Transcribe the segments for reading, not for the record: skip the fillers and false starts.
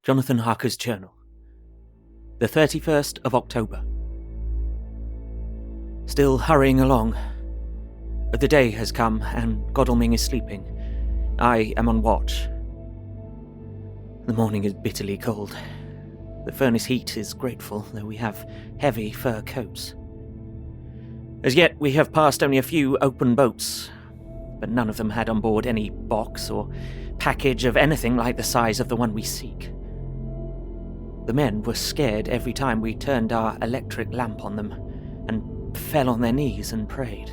Jonathan Harker's journal. The 31st of October. Still hurrying along. The day has come, and Godalming is sleeping. I am on watch. The morning is bitterly cold. The furnace heat is grateful, though we have heavy fur coats. As yet, we have passed only a few open boats, but none of them had on board any box or package of anything like the size of the one we seek. The men were scared every time we turned our electric lamp on them, and fell on their knees and prayed.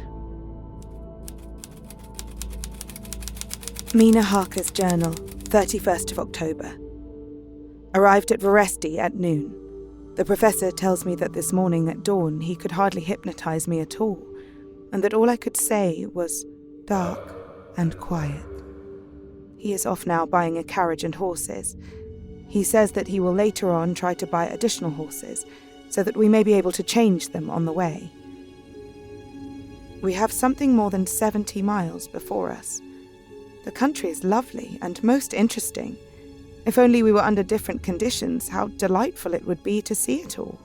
Mina Harker's journal, 31st of October. Arrived at Voresti at noon. The professor tells me that this morning at dawn he could hardly hypnotize me at all, and that all I could say was dark and quiet. He is off now buying a carriage and horses. He says that he will later on try to buy additional horses, so that we may be able to change them on the way. We have something more than 70 miles before us. The country is lovely and most interesting. If only we were under different conditions, how delightful it would be to see it all.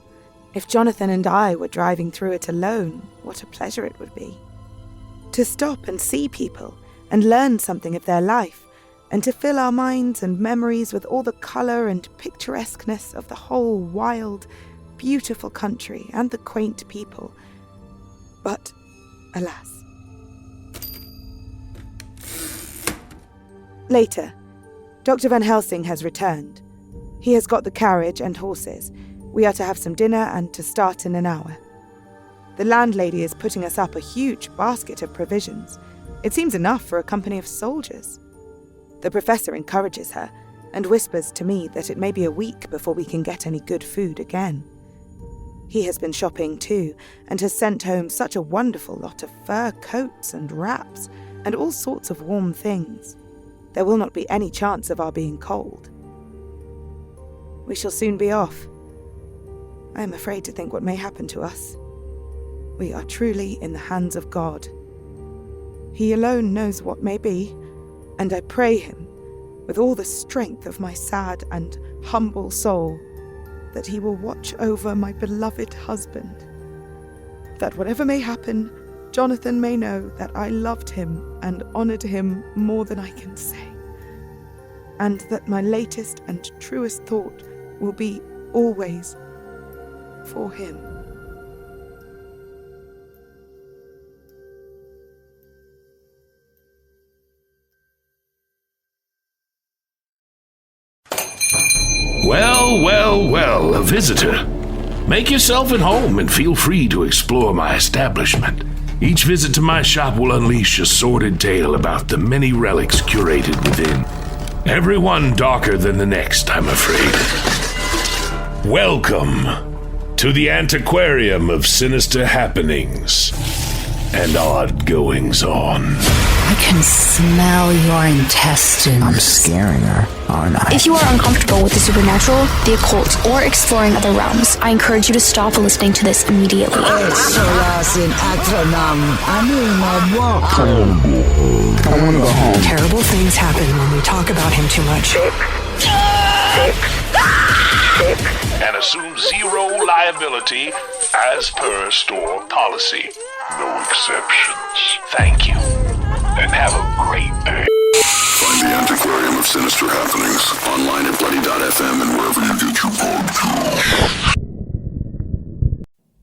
If Jonathan and I were driving through it alone, what a pleasure it would be. To stop and see people and learn something of their life, and to fill our minds and memories with all the colour and picturesqueness of the whole wild, beautiful country and the quaint people. But, alas. Later, Dr. Van Helsing has returned. He has got the carriage and horses. We are to have some dinner and to start in an hour. The landlady is putting us up a huge basket of provisions. It seems enough for a company of soldiers. The professor encourages her and whispers to me that it may be a week before we can get any good food again. He has been shopping too, and has sent home such a wonderful lot of fur coats and wraps and all sorts of warm things. There will not be any chance of our being cold. We shall soon be off. I am afraid to think what may happen to us. We are truly in the hands of God. He alone knows what may be, and I pray him, with all the strength of my sad and humble soul, that he will watch over my beloved husband. That whatever may happen, Jonathan may know that I loved him and honoured him more than I can say, and that my latest and truest thought will be always for him. Well, a visitor. Make yourself at home and feel free to explore my establishment. Each visit to my shop will unleash a sordid tale about the many relics curated within. Every one darker than the next, I'm afraid. Welcome to the antiquarium of sinister happenings and odd goings-on. I can smell your intestines. I'm scaring her, aren't I? If you are uncomfortable with the supernatural, the occult, or exploring other realms, I encourage you to stop listening to this immediately. It's in Atronam. I need my walk. I want to go home. Terrible things happen when we talk about him too much. And assume zero liability as per store policy. No exceptions. Thank you. And have a great day. Find the Antiquarium of Sinister Happenings online at bloody.fm and wherever you get your podcasts.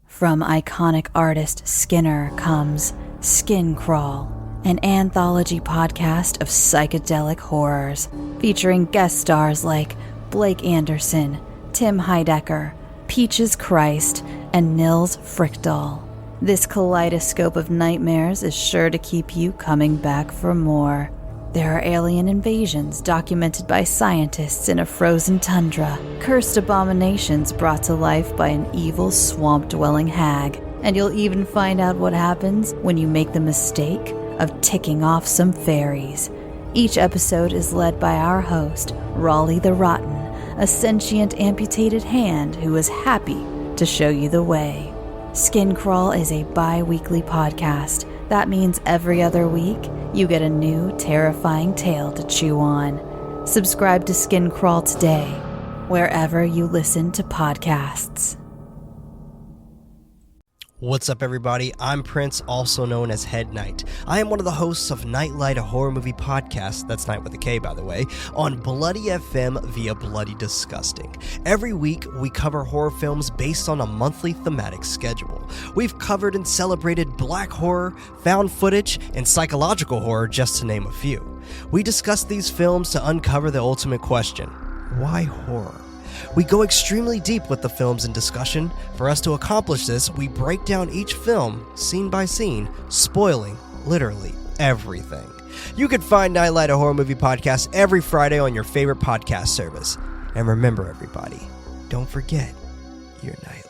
From iconic artist Skinner comes Skin Crawl, an anthology podcast of psychedelic horrors, featuring guest stars like Blake Anderson, Tim Heidecker, Peaches Christ, and Nils Frichdal. This kaleidoscope of nightmares is sure to keep you coming back for more. There are alien invasions documented by scientists in a frozen tundra, cursed abominations brought to life by an evil swamp-dwelling hag, and you'll even find out what happens when you make the mistake of ticking off some fairies. Each episode is led by our host, Raleigh the Rotten, a sentient amputated hand who is happy to show you the way. Skin Crawl is a bi-weekly podcast. That means every other week, you get a new, terrifying tale to chew on. Subscribe to Skin Crawl today, wherever you listen to podcasts. What's up, everybody? I'm Prince, also known as Head Knight. I am one of the hosts of Nightlight, a horror movie podcast, that's Night with a K, by the way, on Bloody FM via Bloody Disgusting. Every week, we cover horror films based on a monthly thematic schedule. We've covered and celebrated black horror, found footage, and psychological horror, just to name a few. We discuss these films to uncover the ultimate question: why horror? We go extremely deep with the films in discussion. For us to accomplish this, we break down each film, scene by scene, spoiling literally everything. You can find Nightlight, a horror movie podcast, every Friday on your favorite podcast service. And remember, everybody, don't forget your nightlight.